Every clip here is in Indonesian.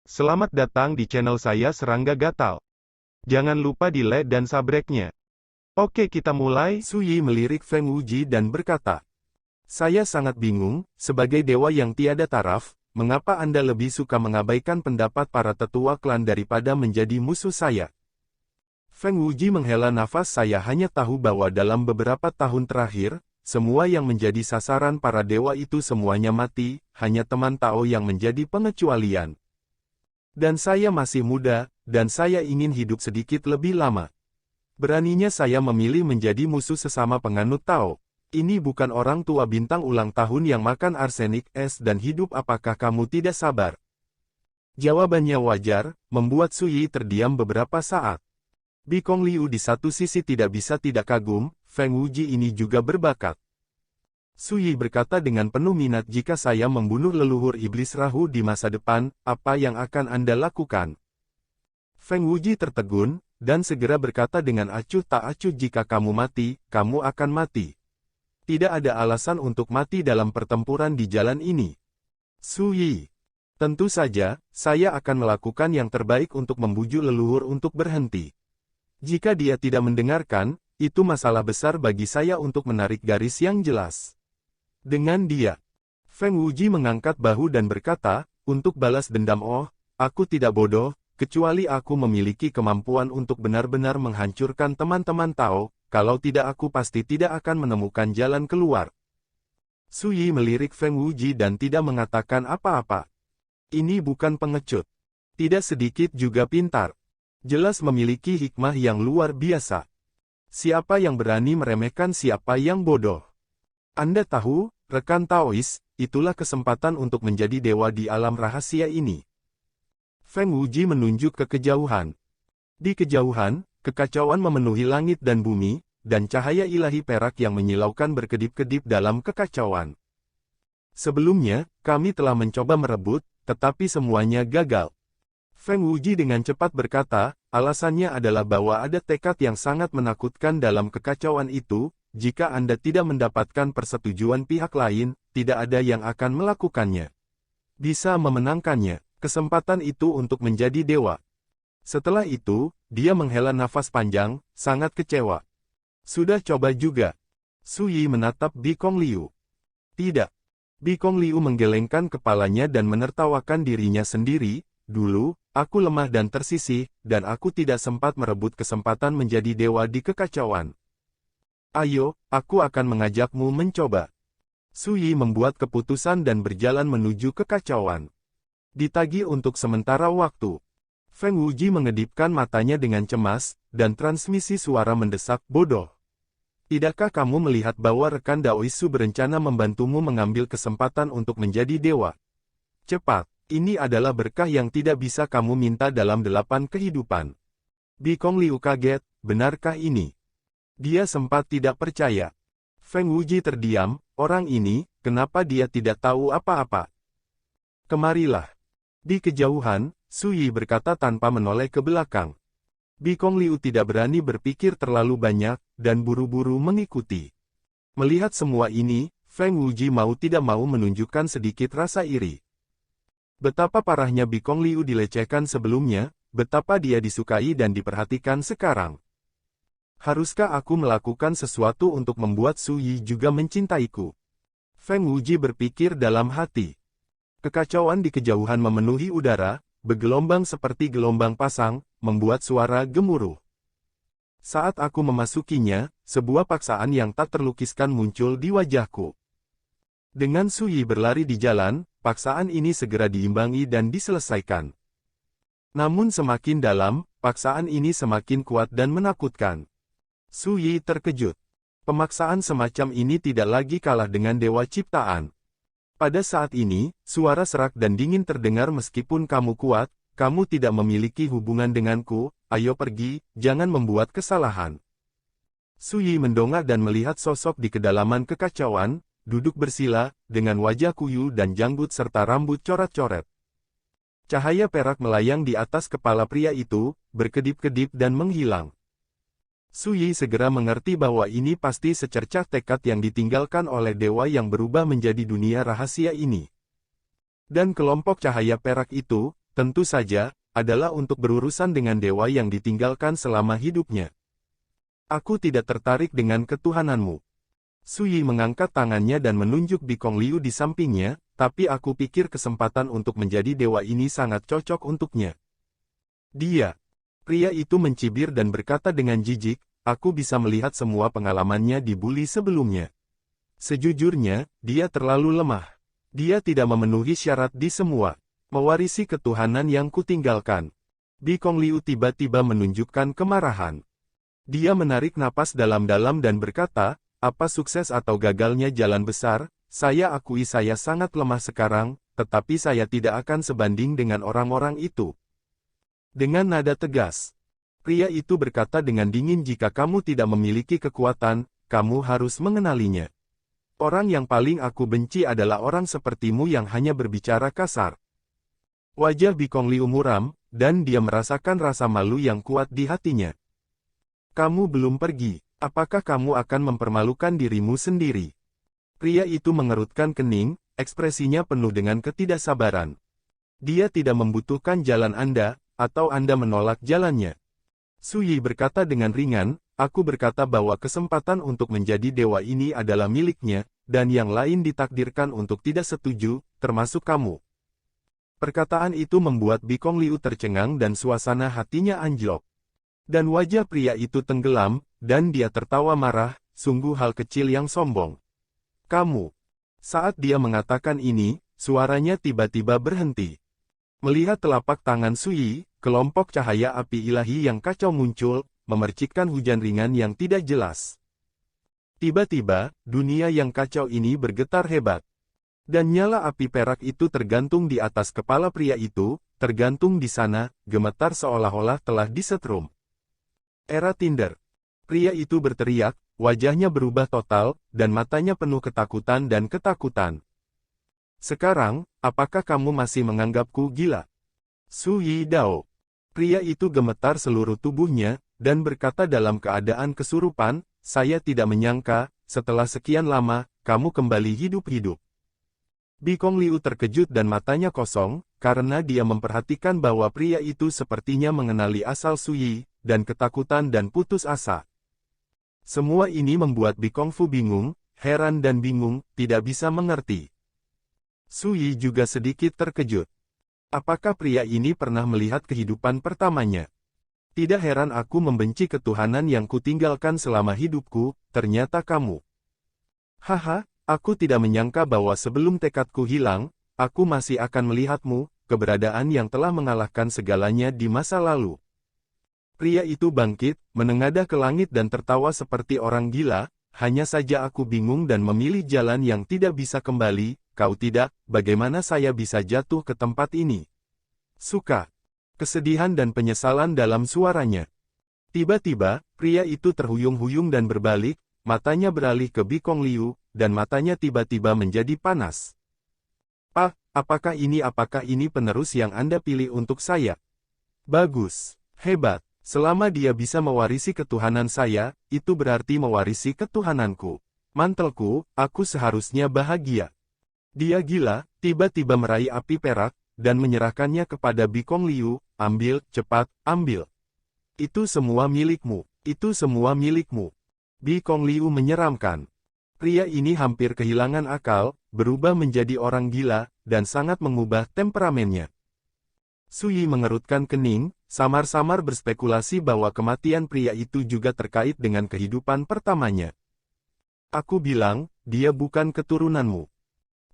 Selamat datang di channel saya Serangga Gatal. Jangan lupa di like dan subscribe-nya. Oke, kita mulai. Su Yi melirik Feng Wuji dan berkata, "Saya sangat bingung, sebagai dewa yang tiada taraf, mengapa Anda lebih suka mengabaikan pendapat para tetua klan daripada menjadi musuh saya?" Feng Wuji menghela nafas. "Saya hanya tahu bahwa dalam beberapa tahun terakhir, semua yang menjadi sasaran para dewa itu semuanya mati, hanya teman Tao yang menjadi pengecualian. Dan saya masih muda, dan saya ingin hidup sedikit lebih lama. Beraninya saya memilih menjadi musuh sesama penganut Tao. Ini bukan orang tua bintang ulang tahun yang makan arsenik es dan hidup. Apakah kamu tidak sabar?" Jawabannya wajar, membuat Su Yi terdiam beberapa saat. Bi Kong Liu di satu sisi tidak bisa tidak kagum, Feng Wuji ini juga berbakat. Su Yi berkata dengan penuh minat, "Jika saya membunuh leluhur iblis Rahu di masa depan, apa yang akan Anda lakukan?" Feng Wuji tertegun, dan segera berkata dengan acuh tak acuh, "Jika kamu mati, kamu akan mati. Tidak ada alasan untuk mati dalam pertempuran di jalan ini." Su Yi, "Tentu saja, saya akan melakukan yang terbaik untuk membujuk leluhur untuk berhenti. Jika dia tidak mendengarkan, itu masalah besar bagi saya untuk menarik garis yang jelas dengan dia." Feng Wuji mengangkat bahu dan berkata, "Untuk balas dendam, oh, aku tidak bodoh, kecuali aku memiliki kemampuan untuk benar-benar menghancurkan teman-teman Tao, kalau tidak aku pasti tidak akan menemukan jalan keluar." Su Yi melirik Feng Wuji dan tidak mengatakan apa-apa. Ini bukan pengecut. Tidak sedikit juga pintar. Jelas memiliki hikmah yang luar biasa. Siapa yang berani meremehkan siapa yang bodoh? Anda tahu, rekan Taois, itulah kesempatan untuk menjadi dewa di alam rahasia ini. Feng Wuji menunjuk ke kejauhan. Di kejauhan, kekacauan memenuhi langit dan bumi, dan cahaya ilahi perak yang menyilaukan berkedip-kedip dalam kekacauan. "Sebelumnya, kami telah mencoba merebut, tetapi semuanya gagal." Feng Wuji dengan cepat berkata, "Alasannya adalah bahwa ada tekad yang sangat menakutkan dalam kekacauan itu. Jika Anda tidak mendapatkan persetujuan pihak lain, tidak ada yang akan melakukannya. Bisa memenangkannya, kesempatan itu untuk menjadi dewa." Setelah itu, dia menghela nafas panjang, sangat kecewa. "Sudah coba juga?" Su Yi menatap Bi Kong Liu. "Tidak." Bi Kong Liu menggelengkan kepalanya dan menertawakan dirinya sendiri, "Dulu, aku lemah dan tersisih, dan aku tidak sempat merebut kesempatan menjadi dewa di kekacauan. Ayo, aku akan mengajakmu mencoba." Su Yi membuat keputusan dan berjalan menuju kekacauan. Ditagih untuk sementara waktu. Feng Wuji mengedipkan matanya dengan cemas, dan transmisi suara mendesak, "Bodoh. Tidakkah kamu melihat bahwa rekan Daoisu berencana membantumu mengambil kesempatan untuk menjadi dewa? Cepat, ini adalah berkah yang tidak bisa kamu minta dalam 8 kehidupan." Bi Kong Liu kaget, "Benarkah ini?" Dia sempat tidak percaya. Feng Wuji terdiam, orang ini, kenapa dia tidak tahu apa-apa? "Kemarilah." Di kejauhan, Su Yi berkata tanpa menoleh ke belakang. Bi Kong Liu tidak berani berpikir terlalu banyak, dan buru-buru mengikuti. Melihat semua ini, Feng Wuji mau tidak mau menunjukkan sedikit rasa iri. Betapa parahnya Bi Kong Liu dilecehkan sebelumnya, betapa dia disukai dan diperhatikan sekarang. Haruskah aku melakukan sesuatu untuk membuat Su Yi juga mencintaiku? Feng Wuji berpikir dalam hati. Kekacauan di kejauhan memenuhi udara, bergelombang seperti gelombang pasang, membuat suara gemuruh. Saat aku memasukinya, sebuah paksaan yang tak terlukiskan muncul di wajahku. Dengan Su Yi berlari di jalan, paksaan ini segera diimbangi dan diselesaikan. Namun semakin dalam, paksaan ini semakin kuat dan menakutkan. Su Yi terkejut. Pemaksaan semacam ini tidak lagi kalah dengan dewa ciptaan. Pada saat ini, suara serak dan dingin terdengar. "Meskipun kamu kuat, kamu tidak memiliki hubungan denganku, ayo pergi, jangan membuat kesalahan." Su Yi mendongak dan melihat sosok di kedalaman kekacauan, duduk bersila, dengan wajah kuyu dan janggut serta rambut coret-coret. Cahaya perak melayang di atas kepala pria itu, berkedip-kedip dan menghilang. Su Yi segera mengerti bahwa ini pasti secercah tekad yang ditinggalkan oleh dewa yang berubah menjadi dunia rahasia ini. Dan kelompok cahaya perak itu, tentu saja, adalah untuk berurusan dengan dewa yang ditinggalkan selama hidupnya. Aku tidak tertarik dengan ketuhananmu. Su Yi mengangkat tangannya dan menunjuk Bikong Liu di sampingnya, tapi aku pikir kesempatan untuk menjadi dewa ini sangat cocok untuknya. Pria itu mencibir dan berkata dengan jijik, aku bisa melihat semua pengalamannya dibuli sebelumnya. Sejujurnya, dia terlalu lemah. Dia tidak memenuhi syarat di semua. Mewarisi ketuhanan yang kutinggalkan. Bikong Liu tiba-tiba menunjukkan kemarahan. Dia menarik napas dalam-dalam dan berkata, apa sukses atau gagalnya jalan besar, saya akui saya sangat lemah sekarang, tetapi saya tidak akan sebanding dengan orang-orang itu. Dengan nada tegas, pria itu berkata dengan dingin, jika kamu tidak memiliki kekuatan, kamu harus mengenalinya. Orang yang paling aku benci adalah orang sepertimu yang hanya berbicara kasar. Wajah Bikong Liu muram, dan dia merasakan rasa malu yang kuat di hatinya. Kamu belum pergi, apakah kamu akan mempermalukan dirimu sendiri? Pria itu mengerutkan kening, ekspresinya penuh dengan ketidaksabaran. Dia tidak membutuhkan jalan Anda, atau Anda menolak jalannya. Su Yi berkata dengan ringan, aku berkata bahwa kesempatan untuk menjadi dewa ini adalah miliknya, dan yang lain ditakdirkan untuk tidak setuju, termasuk kamu. Perkataan itu membuat Bikong Liu tercengang dan suasana hatinya anjlok. Dan wajah pria itu tenggelam, dan dia tertawa marah, sungguh hal kecil yang sombong. Kamu. Saat dia mengatakan ini, suaranya tiba-tiba berhenti. Melihat telapak tangan Su Yi, kelompok cahaya api ilahi yang kacau muncul, memercikkan hujan ringan yang tidak jelas. Tiba-tiba, dunia yang kacau ini bergetar hebat. Dan nyala api perak itu tergantung di atas kepala pria itu, tergantung di sana, gemetar seolah-olah telah disetrum. Era Tinder. Pria itu berteriak, wajahnya berubah total, dan matanya penuh ketakutan dan ketakutan. Sekarang, apakah kamu masih menganggapku gila? Su Yi Dao. Pria itu gemetar seluruh tubuhnya, dan berkata dalam keadaan kesurupan, saya tidak menyangka, setelah sekian lama, kamu kembali hidup-hidup. Bikong Liu terkejut dan matanya kosong, karena dia memperhatikan bahwa pria itu sepertinya mengenali asal Su Yi, dan ketakutan dan putus asa. Semua ini membuat Bikong Fu bingung, heran dan bingung, tidak bisa mengerti. Su Yi juga sedikit terkejut. Apakah pria ini pernah melihat kehidupan pertamanya? Tidak heran aku membenci ketuhanan yang kutinggalkan selama hidupku, ternyata kamu. Haha, aku tidak menyangka bahwa sebelum tekadku hilang, aku masih akan melihatmu, keberadaan yang telah mengalahkan segalanya di masa lalu. Pria itu bangkit, menengadah ke langit dan tertawa seperti orang gila, hanya saja aku bingung dan memilih jalan yang tidak bisa kembali, kau tidak, bagaimana saya bisa jatuh ke tempat ini? Suka. Kesedihan dan penyesalan dalam suaranya. Tiba-tiba, pria itu terhuyung-huyung dan berbalik, matanya beralih ke Bikong Liu, dan matanya tiba-tiba menjadi panas. Pak, apakah ini penerus yang Anda pilih untuk saya? Bagus, hebat. Selama dia bisa mewarisi ketuhanan saya, itu berarti mewarisi ketuhananku. Mantelku, aku seharusnya bahagia. Dia gila, tiba-tiba meraih api perak, dan menyerahkannya kepada Bikong Liu, ambil, cepat, ambil. Itu semua milikmu, itu semua milikmu. Bikong Liu menyeramkan. Pria ini hampir kehilangan akal, berubah menjadi orang gila, dan sangat mengubah temperamennya. Su Yi mengerutkan kening, samar-samar berspekulasi bahwa kematian pria itu juga terkait dengan kehidupan pertamanya. Aku bilang, dia bukan keturunanmu.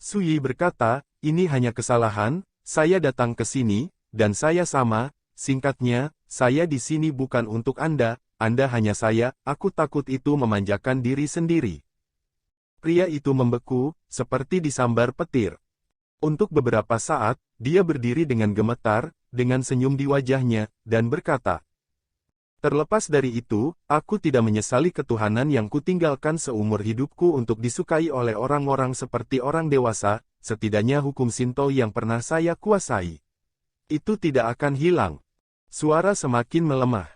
Su Yi berkata, ini hanya kesalahan, saya datang ke sini, dan saya sama, singkatnya, saya di sini bukan untuk Anda hanya saya, aku takut itu memanjakan diri sendiri. Pria itu membeku, seperti disambar petir. Untuk beberapa saat, dia berdiri dengan gemetar, dengan senyum di wajahnya, dan berkata, terlepas dari itu, aku tidak menyesali ketuhanan yang kutinggalkan seumur hidupku untuk disukai oleh orang-orang seperti orang dewasa, setidaknya hukum Shinto yang pernah saya kuasai. Itu tidak akan hilang. Suara semakin melemah.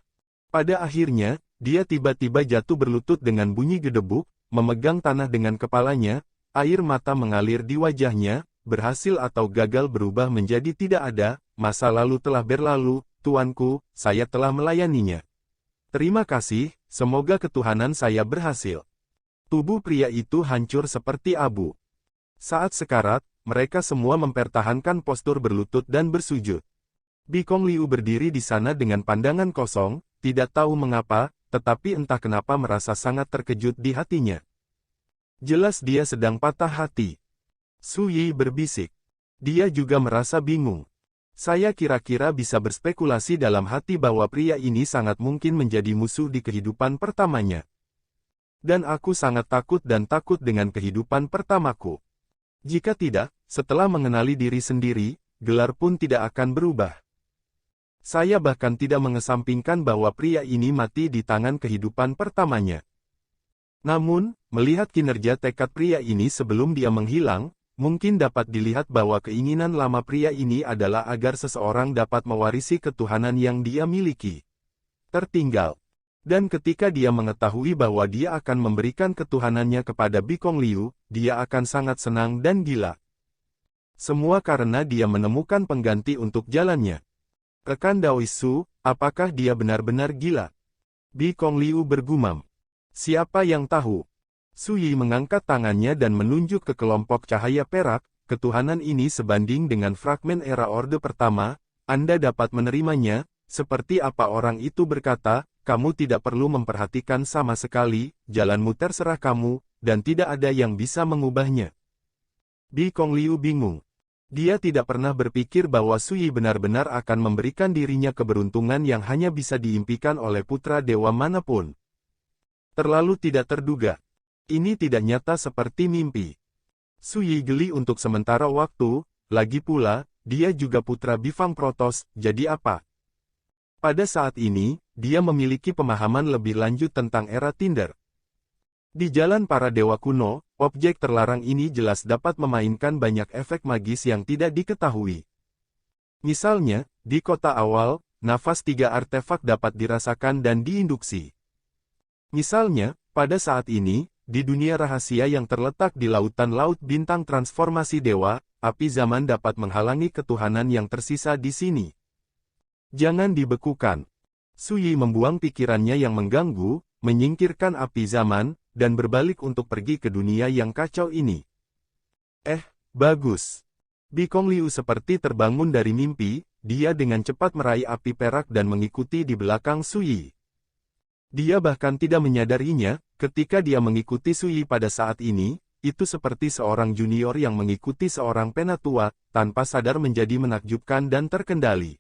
Pada akhirnya, dia tiba-tiba jatuh berlutut dengan bunyi gedebuk, memegang tanah dengan kepalanya, air mata mengalir di wajahnya, berhasil atau gagal berubah menjadi tidak ada, masa lalu telah berlalu, tuanku, saya telah melayaninya. Terima kasih, semoga ketuhanan saya berhasil. Tubuh pria itu hancur seperti abu. Saat sekarat, mereka semua mempertahankan postur berlutut dan bersujud. Bi Kong Liu berdiri di sana dengan pandangan kosong, tidak tahu mengapa, tetapi entah kenapa merasa sangat terkejut di hatinya. Jelas dia sedang patah hati. Su Yi berbisik. Dia juga merasa bingung. Saya kira-kira bisa berspekulasi dalam hati bahwa pria ini sangat mungkin menjadi musuh di kehidupan pertamanya. Dan aku sangat takut dan takut dengan kehidupan pertamaku. Jika tidak, setelah mengenali diri sendiri, gelar pun tidak akan berubah. Saya bahkan tidak mengesampingkan bahwa pria ini mati di tangan kehidupan pertamanya. Namun, melihat kinerja tekad pria ini sebelum dia menghilang, mungkin dapat dilihat bahwa keinginan lama pria ini adalah agar seseorang dapat mewarisi ketuhanan yang dia miliki. Tertinggal. Dan ketika dia mengetahui bahwa dia akan memberikan ketuhanannya kepada Bi Kong Liu, dia akan sangat senang dan gila. Semua karena dia menemukan pengganti untuk jalannya. Rekan Daois Su, apakah dia benar-benar gila? Bi Kong Liu bergumam. Siapa yang tahu? Su Yi mengangkat tangannya dan menunjuk ke kelompok cahaya perak, ketuhanan ini sebanding dengan fragmen era Orde Pertama, Anda dapat menerimanya, seperti apa orang itu berkata, kamu tidak perlu memperhatikan sama sekali, jalanmu terserah kamu, dan tidak ada yang bisa mengubahnya. Bi Kong Liu bingung. Dia tidak pernah berpikir bahwa Su Yi benar-benar akan memberikan dirinya keberuntungan yang hanya bisa diimpikan oleh putra dewa manapun. Terlalu tidak terduga. Ini tidak nyata seperti mimpi. Su Yi geli untuk sementara waktu, lagi pula, dia juga putra Bifang Protos, jadi apa? Pada saat ini, dia memiliki pemahaman lebih lanjut tentang era Tinder. Di jalan para dewa kuno, objek terlarang ini jelas dapat memainkan banyak efek magis yang tidak diketahui. Misalnya, di kota awal, nafas 3 artefak dapat dirasakan dan diinduksi. Misalnya, pada saat ini, di dunia rahasia yang terletak di lautan laut bintang transformasi dewa, api zaman dapat menghalangi ketuhanan yang tersisa di sini. Jangan dibekukan. Su Yi membuang pikirannya yang mengganggu, menyingkirkan api zaman, dan berbalik untuk pergi ke dunia yang kacau ini. Bagus. Bi Kong Liu seperti terbangun dari mimpi, dia dengan cepat meraih api perak dan mengikuti di belakang Su Yi. Dia bahkan tidak menyadarinya, ketika dia mengikuti Su Yi pada saat ini, itu seperti seorang junior yang mengikuti seorang penatua, tanpa sadar menjadi menakjubkan dan terkendali.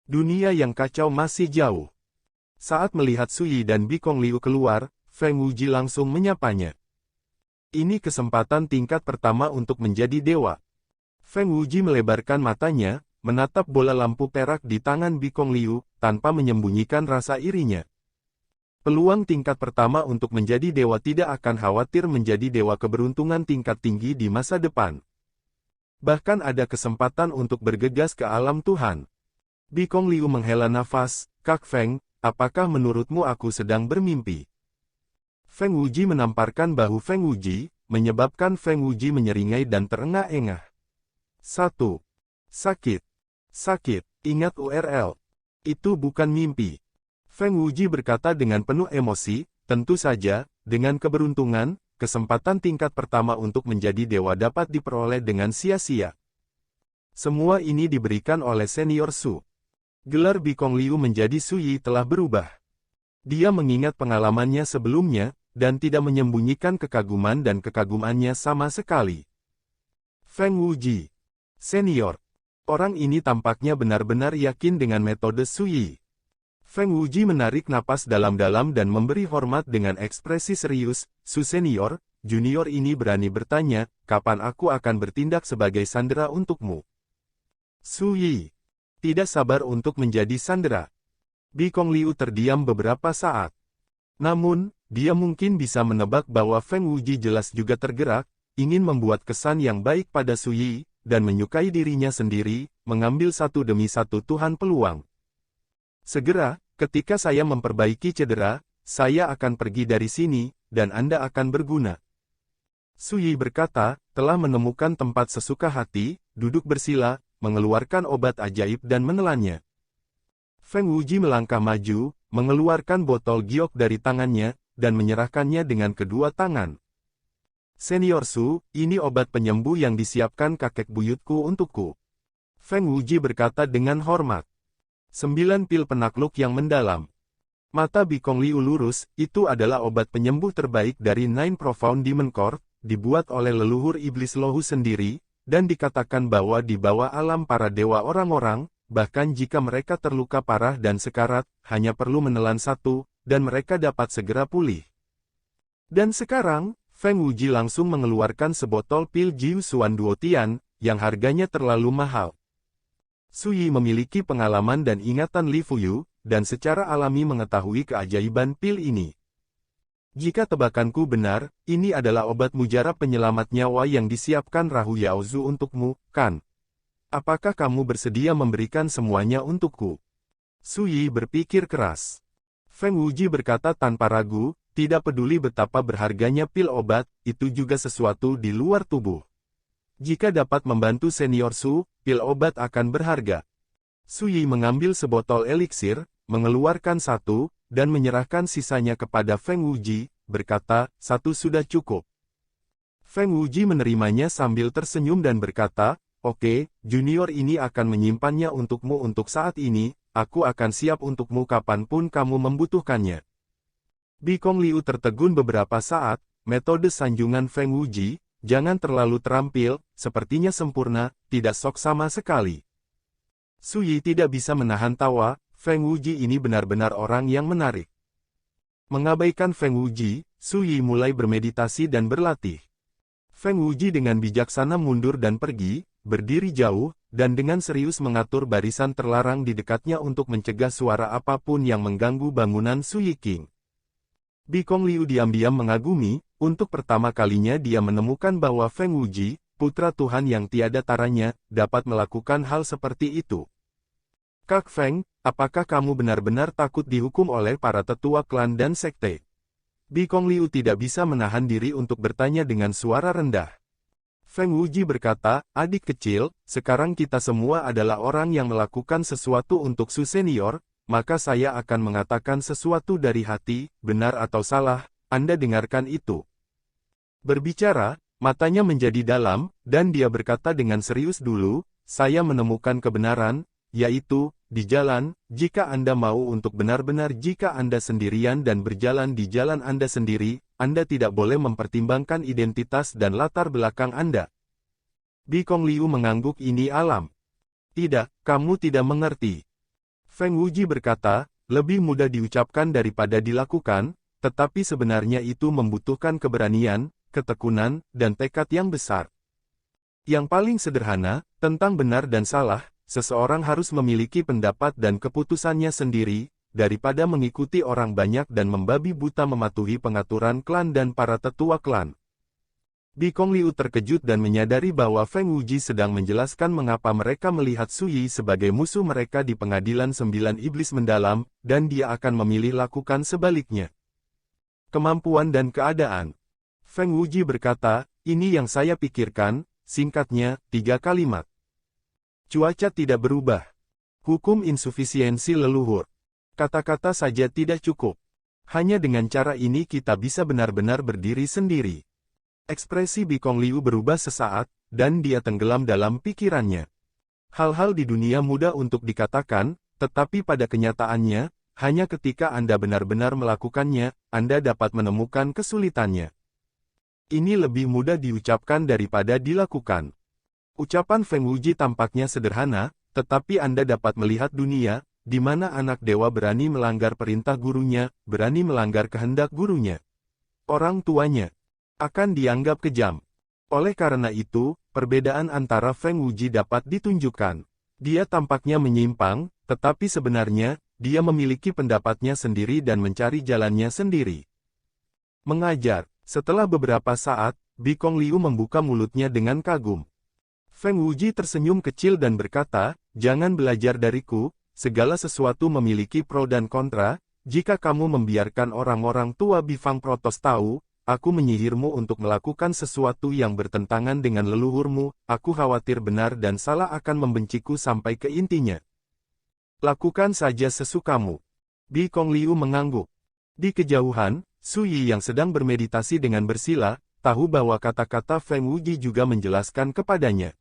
Dunia yang kacau masih jauh. Saat melihat Su Yi dan Bi Kong Liu keluar, Feng Wuji langsung menyapanya. Ini kesempatan tingkat pertama untuk menjadi dewa. Feng Wuji melebarkan matanya, menatap bola lampu perak di tangan Bi Kong Liu, tanpa menyembunyikan rasa irinya. Peluang tingkat pertama untuk menjadi dewa tidak akan khawatir menjadi dewa keberuntungan tingkat tinggi di masa depan. Bahkan ada kesempatan untuk bergegas ke alam Tuhan. Bi Kong Liu menghela nafas, Kak Feng, apakah menurutmu aku sedang bermimpi? Feng Wuji menamparkan bahu Feng Wuji, menyebabkan Feng Wuji menyeringai dan terengah-engah. 1. Sakit. Sakit, ingat URL. Itu bukan mimpi. Feng Wuji berkata dengan penuh emosi, tentu saja, dengan keberuntungan, kesempatan tingkat pertama untuk menjadi dewa dapat diperoleh dengan sia-sia. Semua ini diberikan oleh senior Su. Gelar Bi Kong Liu menjadi Su Yi telah berubah. Dia mengingat pengalamannya sebelumnya, dan tidak menyembunyikan kekaguman dan kekagumannya sama sekali. Feng Wuji. Senior. Orang ini tampaknya benar-benar yakin dengan metode Su Yi. Feng Wuji menarik napas dalam-dalam dan memberi hormat dengan ekspresi serius, Su senior, junior ini berani bertanya, kapan aku akan bertindak sebagai sandera untukmu? Su Yi. Tidak sabar untuk menjadi sandera. Bi Kong Liu terdiam beberapa saat. Namun, dia mungkin bisa menebak bahwa Feng Wuji jelas juga tergerak, ingin membuat kesan yang baik pada Su Yi, dan menyukai dirinya sendiri, mengambil satu demi satu Tuhan peluang. Segera, ketika saya memperbaiki cedera, saya akan pergi dari sini, dan Anda akan berguna. Su Yi berkata, telah menemukan tempat sesuka hati, duduk bersila, mengeluarkan obat ajaib dan menelannya. Feng Wuji melangkah maju, mengeluarkan botol giok dari tangannya, dan menyerahkannya dengan kedua tangan. Senior Su, ini obat penyembuh yang disiapkan kakek buyutku untukku. Feng Wuji berkata dengan hormat. 9 pil penakluk yang mendalam. Mata Bikong Liu lurus, itu adalah obat penyembuh terbaik dari Nine Profound Demon Core, dibuat oleh leluhur iblis Lohu sendiri, dan dikatakan bahwa di bawah alam para dewa orang-orang, bahkan jika mereka terluka parah dan sekarat, hanya perlu menelan satu, dan mereka dapat segera pulih. Dan sekarang, Feng Wuji langsung mengeluarkan sebotol pil Jiu Xuan Duotian, yang harganya terlalu mahal. Su Yi memiliki pengalaman dan ingatan Li Fuyu, dan secara alami mengetahui keajaiban pil ini. Jika tebakanku benar, ini adalah obat mujarab penyelamat nyawa yang disiapkan Rahu Yaozu untukmu, kan? Apakah kamu bersedia memberikan semuanya untukku? Su Yi berpikir keras. Feng Wuji berkata tanpa ragu, tidak peduli betapa berharganya pil obat, itu juga sesuatu di luar tubuh. Jika dapat membantu senior Su, pil obat akan berharga. Su Yi mengambil sebotol eliksir, mengeluarkan satu, dan menyerahkan sisanya kepada Feng Wuji, berkata, satu sudah cukup. Feng Wuji menerimanya sambil tersenyum dan berkata, oke, junior ini akan menyimpannya untukmu untuk saat ini, aku akan siap untukmu kapanpun kamu membutuhkannya. Bikong Liu tertegun beberapa saat, metode sanjungan Feng Wuji, jangan terlalu terampil, sepertinya sempurna, tidak sok sama sekali. Su Yi tidak bisa menahan tawa, Feng Wuji ini benar-benar orang yang menarik. Mengabaikan Feng Wuji, Su Yi mulai bermeditasi dan berlatih. Feng Wuji dengan bijaksana mundur dan pergi, berdiri jauh, dan dengan serius mengatur barisan terlarang di dekatnya untuk mencegah suara apapun yang mengganggu bangunan Su Yi King. Bikong Liu diam-diam mengagumi, untuk pertama kalinya dia menemukan bahwa Feng Wuji, putra Tuhan yang tiada taranya, dapat melakukan hal seperti itu. Kak Feng, apakah kamu benar-benar takut dihukum oleh para tetua klan dan sekte? Bikong Liu tidak bisa menahan diri untuk bertanya dengan suara rendah. Feng Wuji berkata, adik kecil, sekarang kita semua adalah orang yang melakukan sesuatu untuk Su senior, maka saya akan mengatakan sesuatu dari hati, benar atau salah, Anda dengarkan itu. Berbicara, matanya menjadi dalam, dan dia berkata dengan serius dulu, saya menemukan kebenaran, yaitu, di jalan, jika Anda mau untuk benar-benar jika Anda sendirian dan berjalan di jalan Anda sendiri, Anda tidak boleh mempertimbangkan identitas dan latar belakang Anda. Bikong Liu mengangguk ini alam. Tidak, kamu tidak mengerti. Feng Wuji berkata, lebih mudah diucapkan daripada dilakukan, tetapi sebenarnya itu membutuhkan keberanian, ketekunan, dan tekad yang besar. Yang paling sederhana, tentang benar dan salah, seseorang harus memiliki pendapat dan keputusannya sendiri, daripada mengikuti orang banyak dan membabi buta mematuhi pengaturan klan dan para tetua klan. Bikong Liu terkejut dan menyadari bahwa Feng Wuji sedang menjelaskan mengapa mereka melihat Su Yi sebagai musuh mereka di pengadilan 9 iblis mendalam, dan dia akan memilih lakukan sebaliknya. Kemampuan dan keadaan. Feng Wuji berkata, ini yang saya pikirkan, singkatnya, 3 kalimat. Cuaca tidak berubah. Hukum insufisiensi leluhur. Kata-kata saja tidak cukup. Hanya dengan cara ini kita bisa benar-benar berdiri sendiri. Ekspresi Bikong Liu berubah sesaat, dan dia tenggelam dalam pikirannya. Hal-hal di dunia mudah untuk dikatakan, tetapi pada kenyataannya, hanya ketika Anda benar-benar melakukannya, Anda dapat menemukan kesulitannya. Ini lebih mudah diucapkan daripada dilakukan. Ucapan Feng Wuji tampaknya sederhana, tetapi Anda dapat melihat dunia, di mana anak dewa berani melanggar perintah gurunya, berani melanggar kehendak gurunya. Orang tuanya akan dianggap kejam. Oleh karena itu, perbedaan antara Feng Wuji dapat ditunjukkan. Dia tampaknya menyimpang, tetapi sebenarnya, dia memiliki pendapatnya sendiri dan mencari jalannya sendiri. Mengajar. Setelah beberapa saat, Bikong Liu membuka mulutnya dengan kagum. Feng Wuji tersenyum kecil dan berkata, jangan belajar dariku, segala sesuatu memiliki pro dan kontra, jika kamu membiarkan orang-orang tua Bifang Protos tahu, aku menyihirmu untuk melakukan sesuatu yang bertentangan dengan leluhurmu, aku khawatir benar dan salah akan membenciku sampai ke intinya. Lakukan saja sesukamu. Bi Kongliu mengangguk. Di kejauhan, Su Yi yang sedang bermeditasi dengan bersila, tahu bahwa kata-kata Feng Wuji juga menjelaskan kepadanya.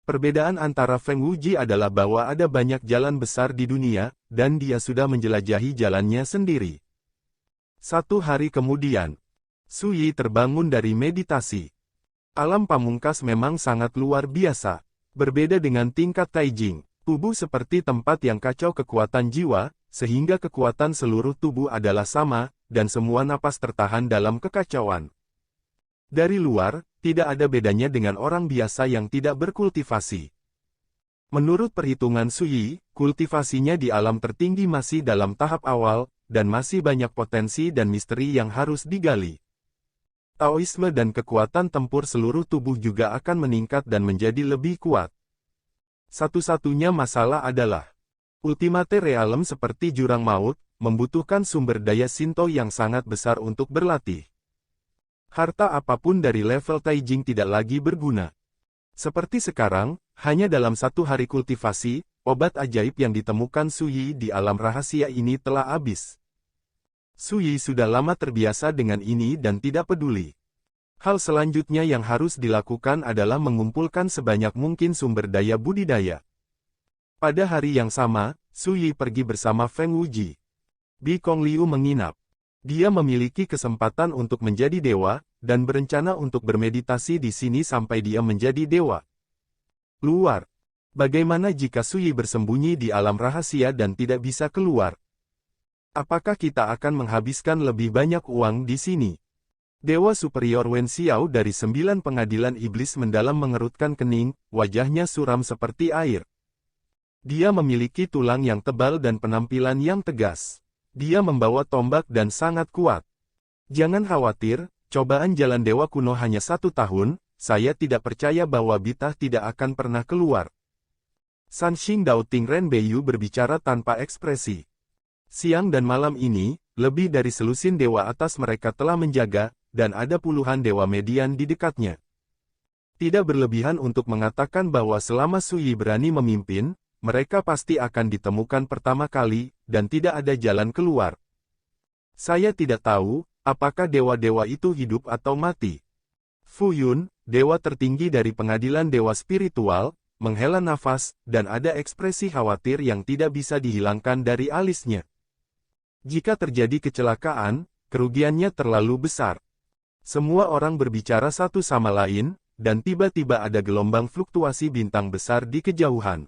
Perbedaan antara Feng Wuji adalah bahwa ada banyak jalan besar di dunia, dan dia sudah menjelajahi jalannya sendiri. 1 hari kemudian, Su Yi terbangun dari meditasi. Alam pamungkas memang sangat luar biasa. Berbeda dengan tingkat Taijing, tubuh seperti tempat yang kacau kekuatan jiwa, sehingga kekuatan seluruh tubuh adalah sama, dan semua napas tertahan dalam kekacauan. Dari luar, tidak ada bedanya dengan orang biasa yang tidak berkultivasi. Menurut perhitungan Su Yi, kultivasinya di alam tertinggi masih dalam tahap awal, dan masih banyak potensi dan misteri yang harus digali. Taoisme dan kekuatan tempur seluruh tubuh juga akan meningkat dan menjadi lebih kuat. Satu-satunya masalah adalah, Ultimate Realm seperti jurang maut, membutuhkan sumber daya Shinto yang sangat besar untuk berlatih. Harta apapun dari level Taijing tidak lagi berguna. Seperti sekarang, hanya dalam 1 hari kultivasi, obat ajaib yang ditemukan Su Yi di alam rahasia ini telah habis. Su Yi sudah lama terbiasa dengan ini dan tidak peduli. Hal selanjutnya yang harus dilakukan adalah mengumpulkan sebanyak mungkin sumber daya budidaya. Pada hari yang sama, Su Yi pergi bersama Feng Wuji. Bi Kongliu menginap. Dia memiliki kesempatan untuk menjadi dewa, dan berencana untuk bermeditasi di sini sampai dia menjadi dewa. Luar. Bagaimana jika Su Yi bersembunyi di alam rahasia dan tidak bisa keluar? Apakah kita akan menghabiskan lebih banyak uang di sini? Dewa Superior Wen Xiao dari 9 pengadilan iblis mendalam mengerutkan kening, wajahnya suram seperti air. Dia memiliki tulang yang tebal dan penampilan yang tegas. Dia membawa tombak dan sangat kuat. Jangan khawatir, cobaan jalan dewa kuno hanya 1 tahun, saya tidak percaya bahwa Bitah tidak akan pernah keluar. Sanxing Dao Ting Ren Beiyu berbicara tanpa ekspresi. Siang dan malam ini, lebih dari selusin dewa atas mereka telah menjaga, dan ada puluhan dewa median di dekatnya. Tidak berlebihan untuk mengatakan bahwa selama Su Yi berani memimpin, mereka pasti akan ditemukan pertama kali, dan tidak ada jalan keluar. Saya tidak tahu, apakah dewa-dewa itu hidup atau mati. Fu Yun, dewa tertinggi dari pengadilan dewa spiritual, menghela nafas, dan ada ekspresi khawatir yang tidak bisa dihilangkan dari alisnya. Jika terjadi kecelakaan, kerugiannya terlalu besar. Semua orang berbicara satu sama lain, dan tiba-tiba ada gelombang fluktuasi bintang besar di kejauhan.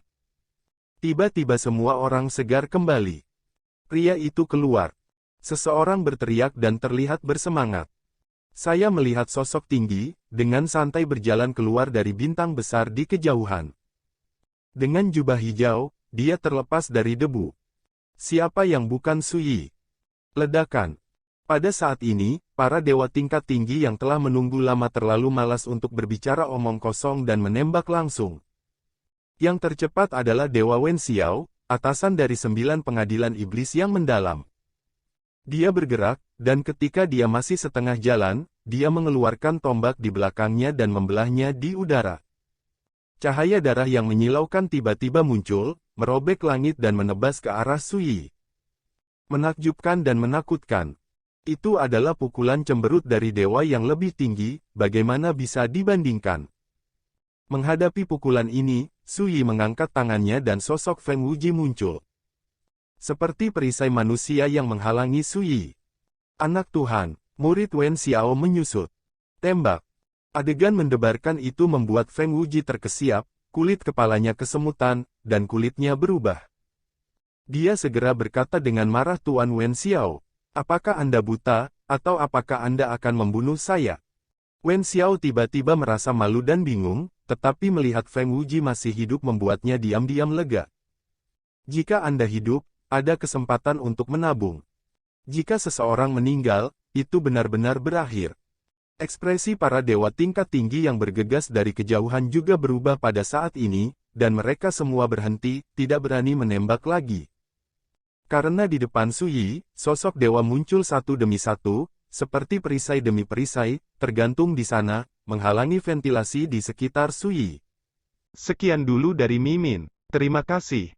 Tiba-tiba semua orang segar kembali. Pria itu keluar. Seseorang berteriak dan terlihat bersemangat. Saya melihat sosok tinggi, dengan santai berjalan keluar dari bintang besar di kejauhan. Dengan jubah hijau, dia terlepas dari debu. Siapa yang bukan Su Yi? Ledakan. Pada saat ini, para dewa tingkat tinggi yang telah menunggu lama terlalu malas untuk berbicara omong kosong dan menembak langsung. Yang tercepat adalah Dewa Wen Xiao, atasan dari 9 pengadilan iblis yang mendalam. Dia bergerak, dan ketika dia masih setengah jalan, dia mengeluarkan tombak di belakangnya dan membelahnya di udara. Cahaya darah yang menyilaukan tiba-tiba muncul, merobek langit dan menebas ke arah Su Yi. Menakjubkan dan menakutkan. Itu adalah pukulan cemberut dari dewa yang lebih tinggi, bagaimana bisa dibandingkan? Menghadapi pukulan ini, Su Yi mengangkat tangannya dan sosok Feng Wuji muncul. Seperti perisai manusia yang menghalangi Su Yi. Anak Tuhan, murid Wen Xiao menyusut. Tembak. Adegan mendebarkan itu membuat Feng Wuji terkesiap, kulit kepalanya kesemutan, dan kulitnya berubah. Dia segera berkata dengan marah, Tuan Wen Xiao, apakah Anda buta, atau apakah Anda akan membunuh saya? Wen Xiao tiba-tiba merasa malu dan bingung, tetapi melihat Feng Wuji masih hidup membuatnya diam-diam lega. Jika Anda hidup, ada kesempatan untuk menabung. Jika seseorang meninggal, itu benar-benar berakhir. Ekspresi para dewa tingkat tinggi yang bergegas dari kejauhan juga berubah pada saat ini, dan mereka semua berhenti, tidak berani menembak lagi. Karena di depan Su Yi, sosok dewa muncul satu demi satu, seperti perisai demi perisai, tergantung di sana, menghalangi ventilasi di sekitar Suyi. Sekian dulu dari Mimin. Terima kasih.